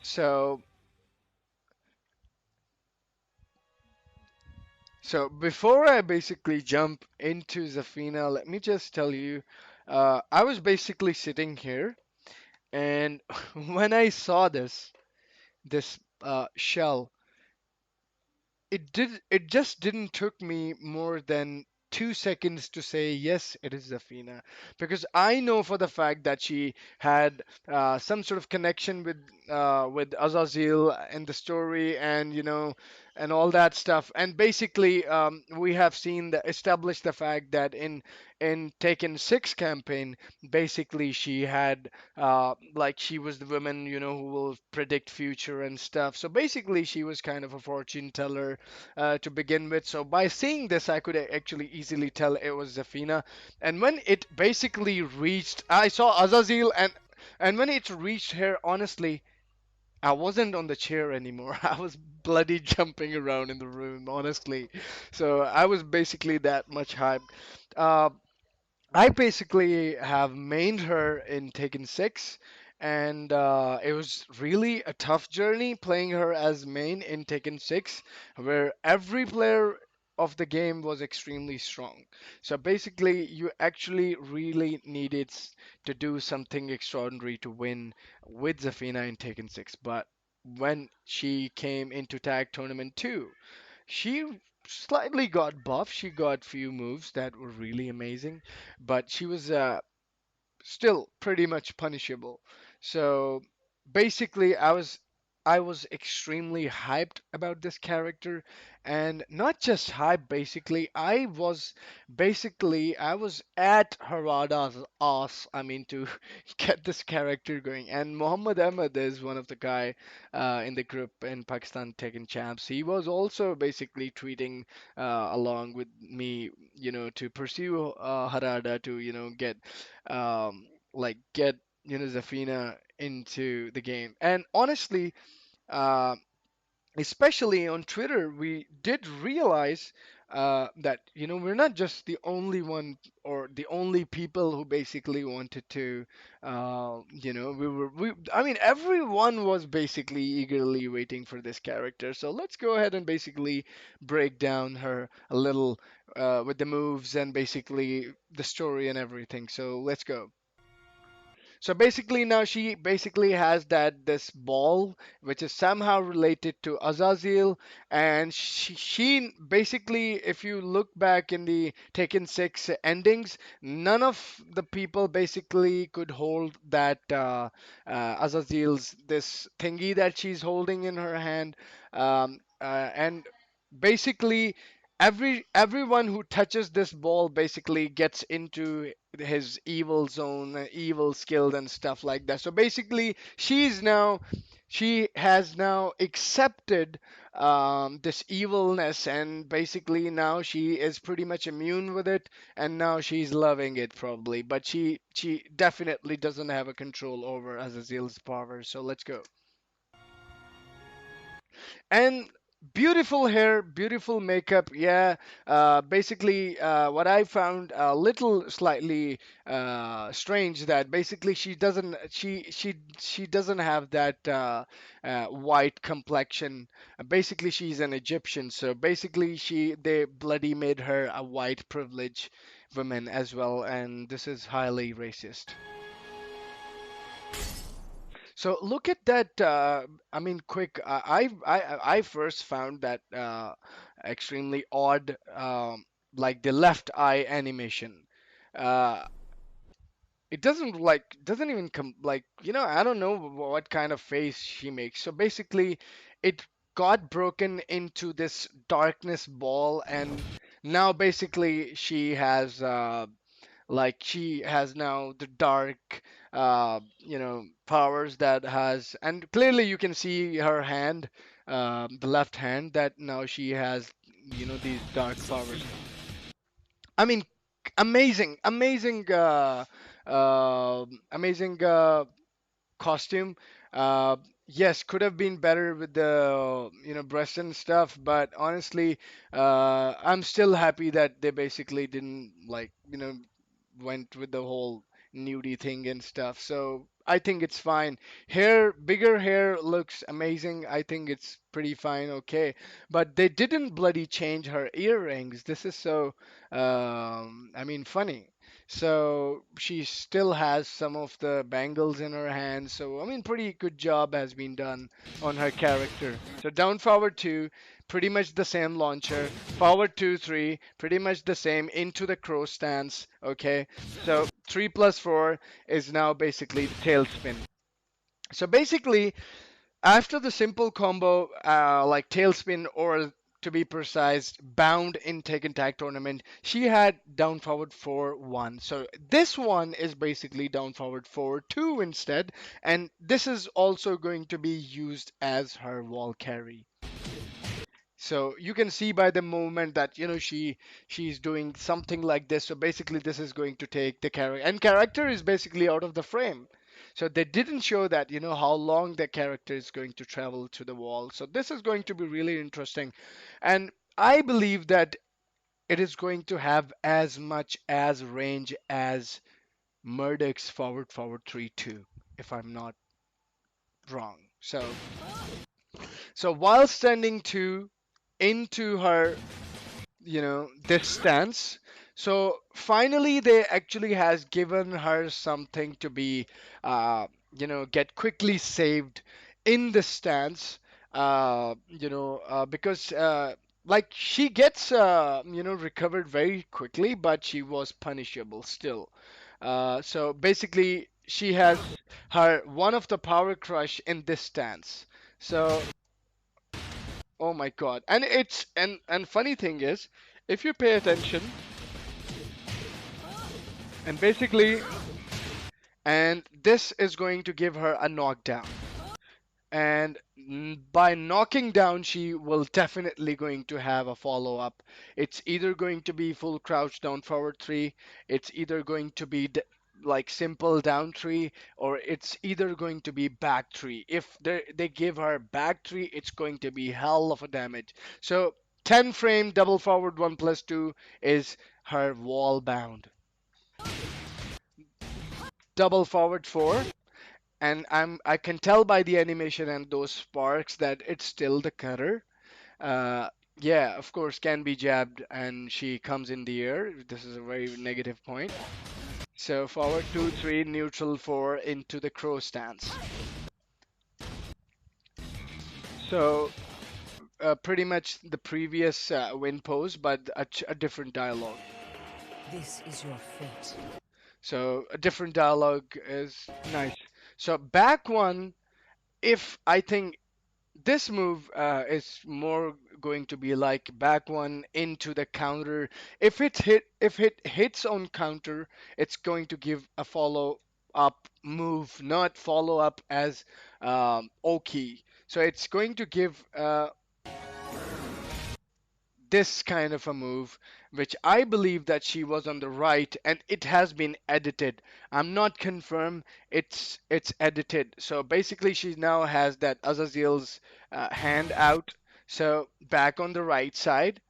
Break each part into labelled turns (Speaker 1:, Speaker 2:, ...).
Speaker 1: So so before I basically jump into Zafina, let me just tell you, I was basically sitting here, and when I saw this shell, it just didn't took me more than 2 seconds to say yes, it is Zafina, because I know for the fact that she had some sort of connection with Azazel and the story, and and all that stuff. And basically, we have seen established the fact that in Taken 6 campaign, basically she had like she was the woman, who will predict future and stuff. So basically, she was kind of a fortune teller to begin with. So by seeing this, I could actually easily tell it was Zafina. And when it basically reached, I saw Azazel, and when it reached her, honestly, I wasn't on the chair anymore. I was bloody jumping around in the room, honestly. So I was basically that much hyped. Uh, I basically have mained her in Taken 6, and it was really a tough journey playing her as main in Taken 6, where every player of the game was extremely strong. So basically, you actually really needed to do something extraordinary to win with Zafina in Taken 6. But when she came into Tag Tournament 2, she slightly got buff. She got few moves that were really amazing, but she was still pretty much punishable. So basically, I was extremely hyped about this character, and not just hyped. I was at Harada's ass. I mean, to get this character going. And Muhammad Ahmed is one of the guy in the group in Pakistan Tekken Champs. He was also basically tweeting along with me, to pursue Harada to get Zafina into the game. And honestly, uh, especially on Twitter, we did realize that we're not just the only one or the only people who basically wanted to, I mean, everyone was basically eagerly waiting for this character. So let's go ahead and basically break down her a little with the moves and basically the story and everything. So let's go. So basically now she basically has this ball which is somehow related to Azazel, and she basically, if you look back in the Taken 6 endings, none of the people basically could hold that Azazel's this thingy that she's holding in her hand, and basically everyone who touches this ball basically gets into his evil zone, evil skills and stuff like that. So basically, she has now accepted this evilness, and basically now she is pretty much immune with it, and now she's loving it probably. But she definitely doesn't have a control over Azazel's power. So let's go. And beautiful hair, beautiful makeup. Yeah, basically, what I found a little slightly strange, that basically she doesn't have that white complexion. Basically, she's an Egyptian, so basically they bloody made her a white privilege woman as well, and this is highly racist. So look at that. I mean, quick. I first found that extremely odd, like the left eye animation. Uh, it doesn't even come like I don't know what kind of face she makes. So basically, it got broken into this darkness ball, and now basically she has now the dark powers that has, and clearly you can see her hand, the left hand, that now she has these dark powers. I mean, amazing costume. Yes, could have been better with the breast and stuff, but honestly, I'm still happy that they basically didn't went with the whole nudie thing and stuff. So I think it's fine. Hair, bigger hair looks amazing. I think it's pretty fine, okay. But they didn't bloody change her earrings. This is so, I mean, funny. So she still has some of the bangles in her hand. So I mean, pretty good job has been done on her character. So down forward 2, pretty much the same launcher. Forward 2, 3, pretty much the same into the crow stance. Okay. So 3 plus 4 is now basically the tailspin. So basically, after the simple combo, like tailspin or to be precise, bound in Tekken Tag Tournament, she had down forward 4-1. So this one is basically down forward 4-2 instead, and this is also going to be used as her wall carry. So you can see by the movement that she's doing something like this. So basically, this is going to take the character, and character is basically out of the frame. So they didn't show that how long the character is going to travel to the wall. So this is going to be really interesting, and I believe that it is going to have as much as range as Murdoch's forward forward 3-2, if I'm not wrong. So while standing two into her this stance. So finally they actually has given her something to be get quickly saved in the stance, because like she gets recovered very quickly, but she was punishable still. So basically she has her one of the power crush in this stance. So oh my god. And funny thing is, if you pay attention, and basically, and this is going to give her a knockdown. And by knocking down, she will definitely going to have a follow up. It's either going to be full crouch down forward 3, it's either going to be like simple down 3, or it's either going to be back 3. If they give her back 3, it's going to be hell of a damage. So 10 frame double forward 1 plus 2 is her wall bound. Double forward 4, and I can tell by the animation and those sparks that it's still the cutter. Uh, yeah, of course, can be jabbed, and she comes in the air. This is a very negative point. So forward 2-3, neutral 4 into the crow stance. So pretty much the previous win pose, but a different dialogue.
Speaker 2: This is your fate.
Speaker 1: So a different dialogue is nice. So back one, if I think this move is more going to be like back one into the counter. If it hits on counter, it's going to give a follow up move, not follow up as Oki. So it's going to give this kind of a move, which I believe that she was on the right, and it has been edited. I'm not confirmed. It's edited. So basically, she now has that Azazel's hand out. So back on the right side,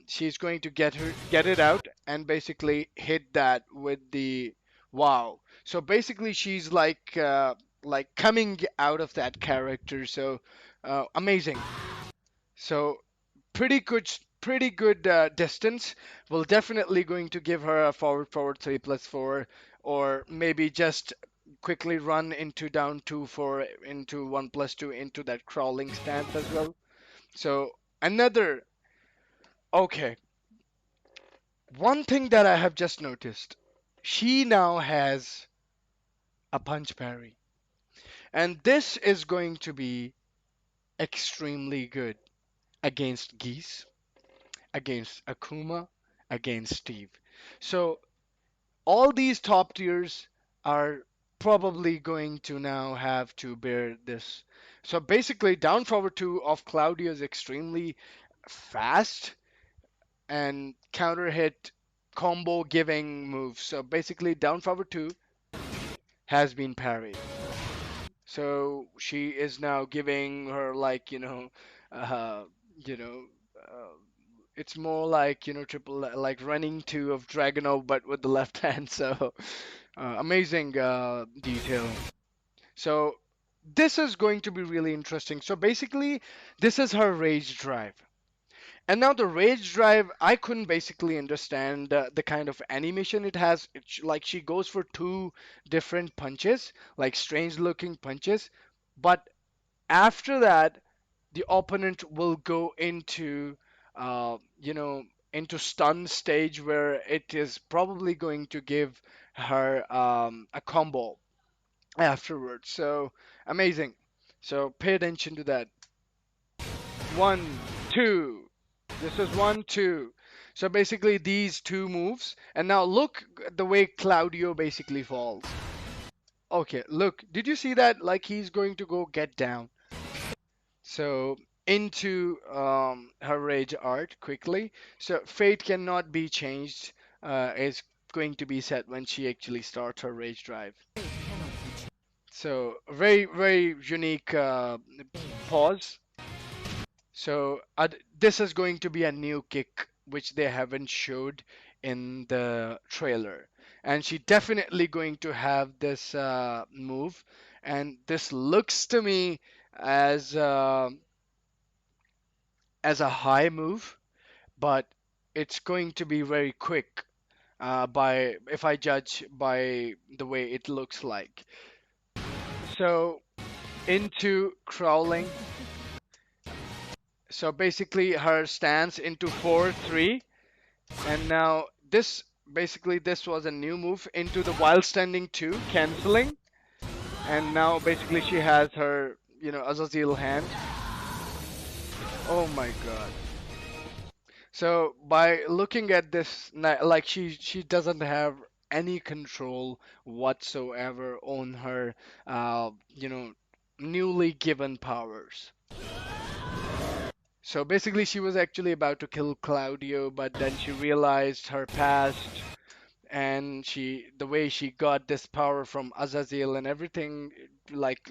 Speaker 1: she's going to get it out and basically hit that with the wow. So basically, she's like coming out of that character. So amazing. So pretty good distance. We'll definitely going to give her a forward forward 3 plus 4, or maybe just quickly run into down 2 4 into 1 plus 2 into that crawling stance as well. So another okay. One thing that I have just noticed, she now has a punch parry, and this is going to be extremely good against Geese, against Akuma, against Steve. So all these top tiers are probably going to now have to bear this. So basically, down forward 2 of Claudia is extremely fast and counter hit combo giving moves. So basically, down forward 2 has been parried. So she is now giving her like you know uh, it's more like triple like running two of Dragonov but with the left hand. So Amazing detail. So this is going to be really interesting. So basically, this is her rage drive. And now the rage drive, I couldn't basically understand the kind of animation it has. Like she goes for two different punches, like strange looking punches. But after that, the opponent will go into, into stun stage where it is probably going to give her a combo afterwards. So amazing. So pay attention to that. One, two. This is one, two. So basically these two moves. And now look at the way Claudio basically falls. Okay, look. Did you see that? Like he's going to go get down. So into her rage art quickly. So fate cannot be changed. Is going to be set when she actually starts her rage drive.
Speaker 2: Cannot be changed.
Speaker 1: So very very unique pause. So this is going to be a new kick which they haven't showed in the trailer, and she definitely going to have this move, and this looks to me as as a high move, but it's going to be very quick. By if I judge by the way it looks like. So into crawling. So basically her stance into 4-3. And now this basically this was a new move into the while standing 2, canceling. And now basically she has her, Azazel hand. Oh my god. So by looking at this, like she doesn't have any control whatsoever on her, newly given powers. So basically, she was actually about to kill Claudio, but then she realized her past and the way she got this power from Azazel and everything, like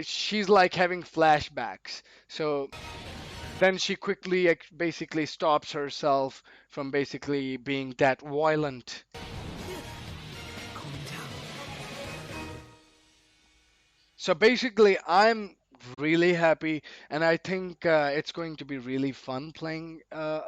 Speaker 1: she's like having flashbacks. So then she quickly basically stops herself from basically being that violent.
Speaker 2: Calm down.
Speaker 1: So basically, I'm really happy, and I think it's going to be really fun playing her.